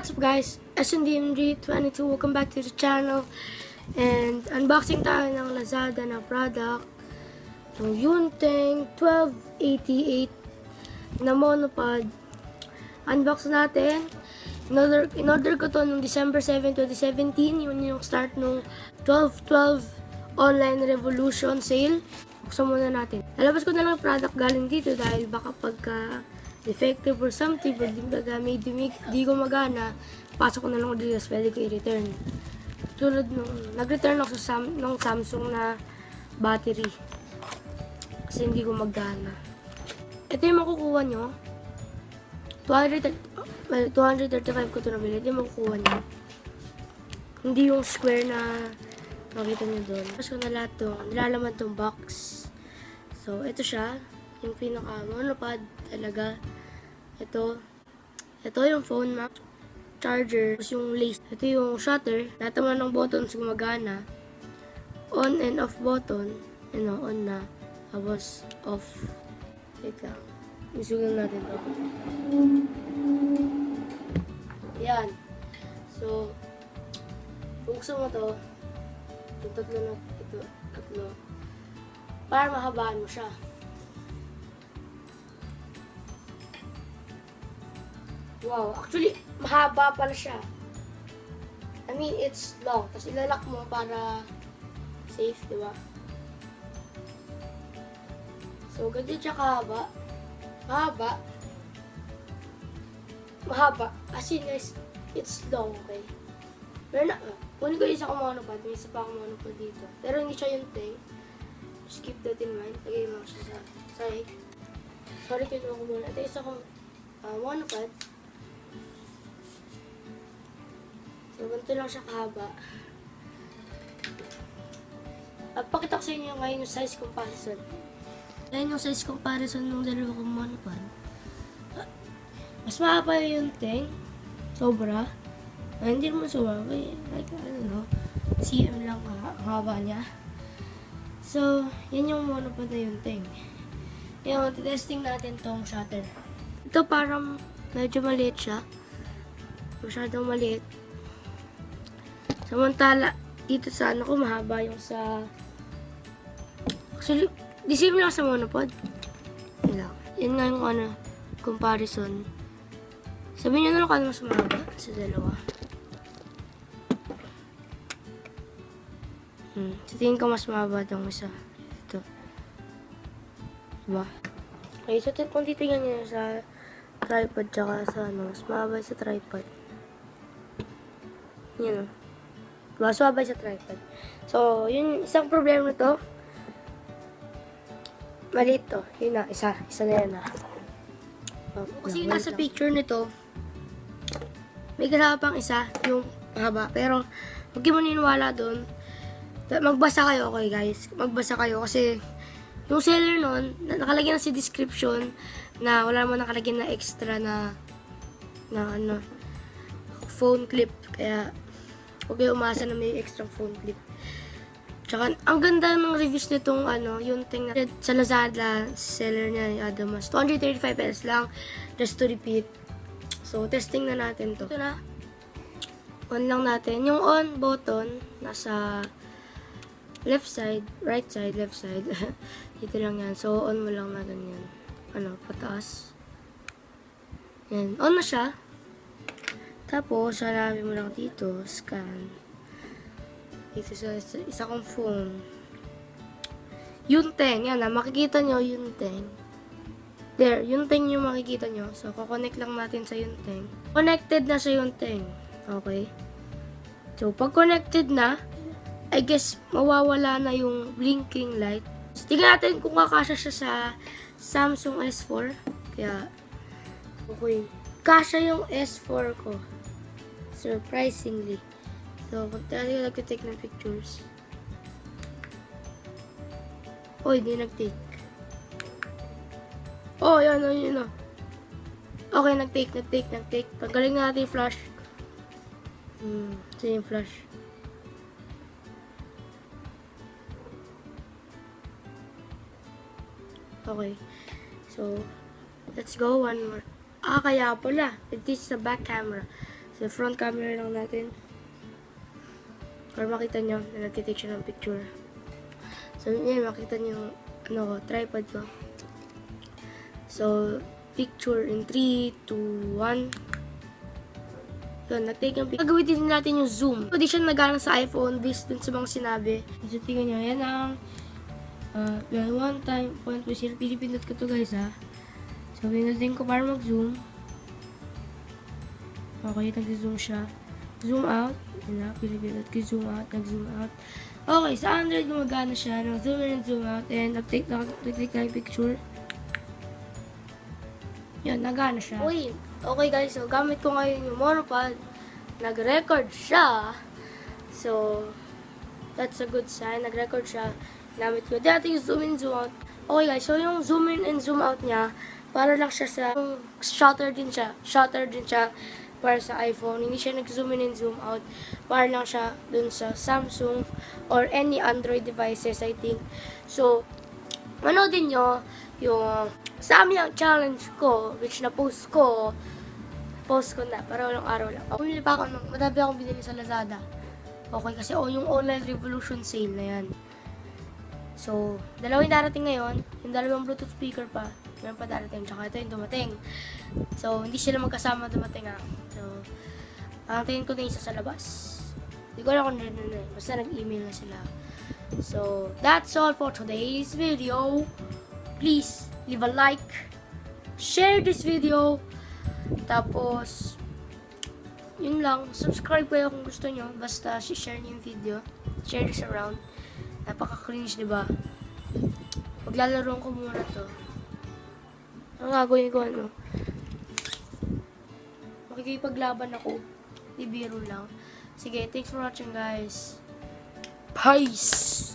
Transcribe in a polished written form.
what's up guys? SNDMG22, welcome back to the channel. And unboxing tayo ng Lazada na product. Yung Yunteng 1288 na monopod. Unbox natin. In-order ko to noong December 7, 2017. Yun yung start nung 12/12 online revolution sale. Buksan muna natin. Lalabas ko na lang product galing dito dahil baka pagka defective or something, pag di ko magana, pasok ko na lang dito, pwede ko i-return. Tulad nung, nag-return ako sa nung Samsung na battery. Kasi hindi ko magana. Ito yung makukuha nyo. 235 ko ito nabili. Ito yung makukuha nyo. Hindi yung square na makita nyo doon. Tapos ko na lahat ito. Nilalaman itong box. So, ito siya. Yung pinaka-monopod talaga. Ito yung phone map, charger, yung lace. Ito yung shutter. Lahat naman ng buttons gumagana. On and off button. On na. Tapos off. Wait lang. Isugan natin to. Yan. So, buksan mo to. Yung tatlo. Para mahabaan mo siya. Wow, actually, mahaba pala siya. I mean, it's long. Tapos ilalak mo para safe, di ba? So, ganyan siya kahaba. Mahaba. As in, guys, it's long, okay? Pero kunin ko isa kong monopod. May isa pa akong monopod dito. Pero hindi siya yung thing. Just keep that in mind. Lagay mo siya sa side. Sorry, kinuha ko muna. Ito isa kong monopod. So, ganito lang siya kahaba. Pakita ko sa inyo ngayon yung size comparison. Ngayon yung size comparison ng dalawa kong monopod. Mas mahaba yung Yunteng. Sobra. Hindi naman sobra. Like, cm lang ang haba niya. So, yan yung monopod na Yunteng. Yung testing natin tong shutter. Ito parang medyo maliit siya. Masyadong maliit. Samantala, dito sa ko, mahaba yung sa... Actually, di same lang sa monopod. Yan nga yung comparison. Sabihin nyo na lang kung ano mas mahaba sa dalawa. Sa tingin ko mas mahaba itong isa. Ito. Diba? Okay, so kung titingnan nyo sa tripod tsaka sa mas mahaba sa tripod. Yan o. Maswabay sa tripod. So, yun, isang problema to. Maliit to. Yun na, isa na yan na. Kasi nasa picture nito, may kasama pang isa, yung mahaba. Pero, huwag mo niniwala doon. Magbasa kayo, okay guys. Magbasa kayo kasi yung seller nun, nakalagyan na si description na wala naman nakalagyan na extra na phone clip. Kaya, huwag kayo umasa na may extra phone clip. Tsaka, ang ganda ng reviews nitong Yunteng na sa Lazada, seller niya ni Adamas. 235 pesos lang, just to repeat. So, testing na natin to. Ito na. On lang natin. Yung on button, nasa left side, right side, left side. Dito lang yan. So, on mo lang natin yan. Pataas. Yan. On na siya. Tapos, hanapin mo lang dito, scan. Dito sa isa kong phone. Yunteng, yan makikita nyo, Yunteng. There, Yunteng yung makikita nyo. So, kukonect lang natin sa Yunteng. Connected na sa Yunteng. Okay. So, pag connected na, I guess, mawawala na yung blinking light. So, tingnan natin kung kakasya siya sa Samsung S4. Kaya, okay. Kasya yung S4 ko. Surprisingly. So, kung talaga nag-take ng pictures. Oh, hindi nag-take. Oh, yun. Okay, nag-take. Tanggalin natin yung flash. Ito yung flash. Okay. So, let's go. One more. Kaya pala. This is the back camera. So, front camera lang natin. Para makita nyo na nag-take siya ng picture. So, yun, makita nyo yung tripod ko. So, picture in 3, 2, 1. Yun, nag-take yung picture. Gagawin natin yung zoom. Hindi siya nagana sa iPhone based dun sa mga sinabi. So, tingnan nyo, yan ang one time, point po sila. Pinipindot ko to guys ha. So, pinutin ko para mag-zoom. Okay, nag-zoom siya. Zoom out. Yun na, pinipindot ko zoom out, nag-zoom out. Okay, sa Android gumagana siya. Nag-zoom in and zoom out. And nag-take na yung picture. Yan, nagana siya. Okay guys, so gamit ko ngayon yung monopod. Nag-record siya. So, that's a good sign. Nag-record siya. Gamit ko. Dati yung zoom in, zoom out. Okay guys, so yung zoom in and zoom out niya, para lang siya sa, shutter din siya para sa iPhone. Hindi siya nag-zoom in and zoom out. Para lang siya dun sa Samsung or any Android devices, I think. So, manoodin nyo yung Samyang challenge ko, which na-post ko na, para walang araw lang. Bumili pa ako madami akong binili sa Lazada. Okay, kasi yung online revolution sale na yan. So, dalawang darating ngayon, yung dalawang Bluetooth speaker pa, meron pa darating, tsaka ito yung dumating. So, hindi sila magkasama dumating ha. So, ang tingin ko na isa sa labas. Hindi ko alam kung basta nag-email na sila. So, that's all for today's video. Please, leave a like, share this video, tapos, yun lang, subscribe kayo kung gusto nyo, basta share nyo yung video, share this around. Napaka-cringe, diba? Maglalaroan ko muna to. Ang gagawin ko, makikipaglaban ako. Di biro lang. Sige, thanks for watching, guys. Peace!